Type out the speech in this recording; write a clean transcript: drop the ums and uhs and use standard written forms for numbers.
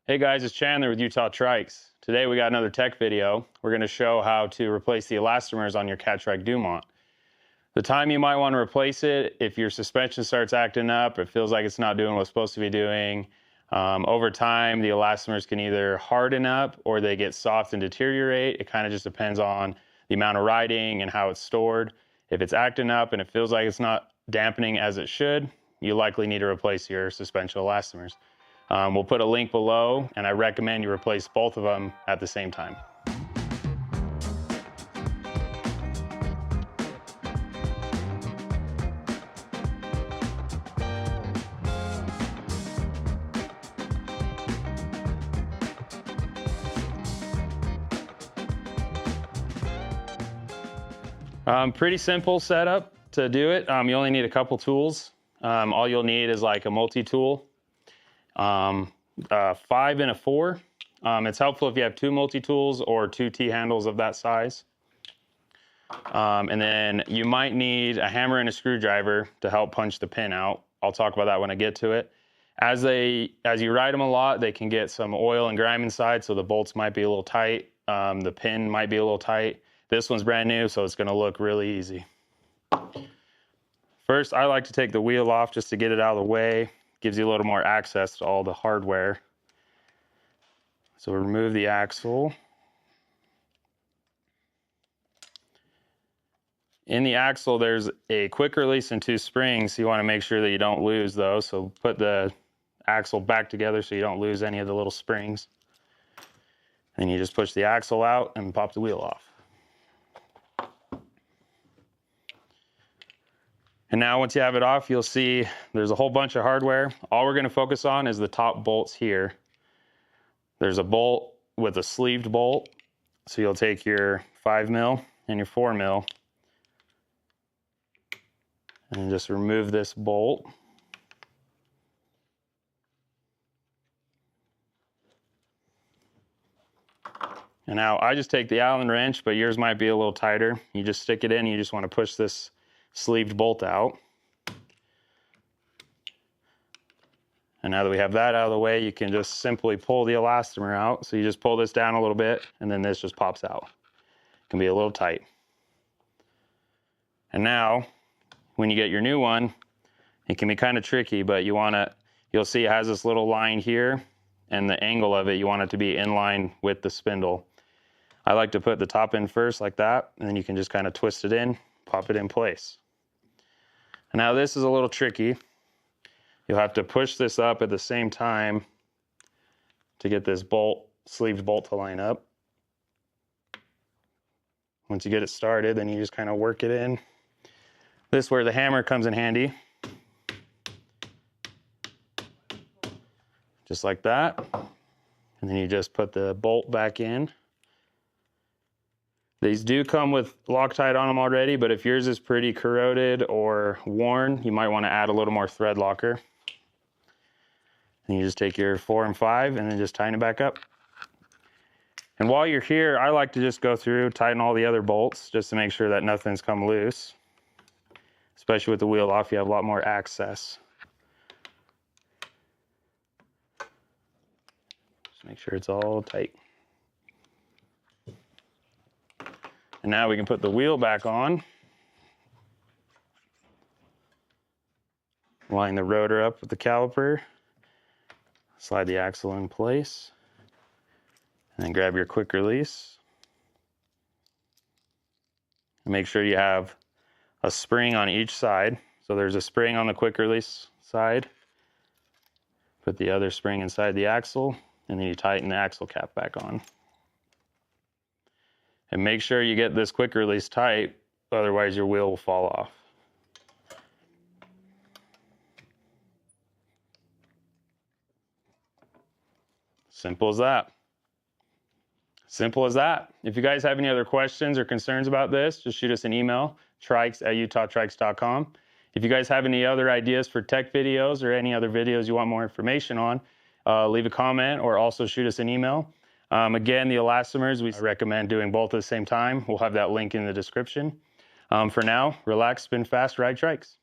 Hey guys, it's Chandler with Utah Trikes. Today we got another tech video. We're going to show how to replace the elastomers on your Catrike Dumont. The time you might want to replace it, if your suspension starts acting up, it feels like it's not doing what it's supposed to be doing. Over time, the elastomers can either harden up or they get soft and deteriorate. It kind of just depends on the amount of riding and how it's stored. If it's acting up and it feels like it's not dampening as it should, you likely need to replace your suspension elastomers. We'll put a link below, and I recommend you replace both of them at the same time. Pretty simple setup to do it. You only need a couple tools. All you'll need is like a multi-tool. 5 and a 4. It's helpful if you have 2 multi-tools or 2 T-handles of that size. And then you might need a hammer and a screwdriver to help punch the pin out. I'll talk about that when I get to it. As you ride them a lot, they can get some oil and grime inside, so the bolts might be a little tight. The pin might be a little tight. This one's brand new, so it's going to look really easy. First, I like to take the wheel off just to get it out of the way. Gives you a little more access to all the hardware. So remove the axle. In the axle, there's a quick release and 2 springs, so you want to make sure that you don't lose those. So put the axle back together so you don't lose any of the little springs. And you just push the axle out and pop the wheel off. And now once you have it off, you'll see there's a whole bunch of hardware. All we're going to focus on is the top bolts here. There's a bolt with a sleeved bolt. So you'll take your 5mm and your 4mm and just remove this bolt. And now I just take the Allen wrench, but yours might be a little tighter. You just stick it in, you just want to push this sleeved bolt out. And now that we have that out of the way, you can just simply pull the elastomer out. So you just pull this down a little bit, and then this just pops out. It can be a little tight. And now, when you get your new one, it can be kind of tricky, but you'll see it has this little line here, and the angle of it, you want it to be in line with the spindle. I like to put the top in first like that, and then you can just kind of twist it in, pop it in place. And now this is a little tricky. You'll have to push this up at the same time to get this sleeved bolt to line up. Once you get it started, then you just kind of work it in. This is where the hammer comes in handy. Just like that. And then you just put the bolt back in. These do come with Loctite on them already, but if yours is pretty corroded or worn, you might want to add a little more thread locker. And you just take your 4 and 5 and then just tighten it back up. And while you're here, I like to just go through, tighten all the other bolts just to make sure that nothing's come loose. Especially with the wheel off, you have a lot more access. Just make sure it's all tight. And now we can put the wheel back on. Line the rotor up with the caliper. Slide the axle in place. And then grab your quick release. And make sure you have a spring on each side. So there's a spring on the quick release side. Put the other spring inside the axle, and then you tighten the axle cap back on. And make sure you get this quick release tight, otherwise your wheel will fall off. Simple as that. Simple as that. If you guys have any other questions or concerns about this, just shoot us an email, trikes@utahtrikes.com. If you guys have any other ideas for tech videos or any other videos you want more information on, leave a comment or also shoot us an email. Again, the elastomers, we recommend doing both at the same time. We'll have that link in the description. For now, relax, spin fast, ride trikes.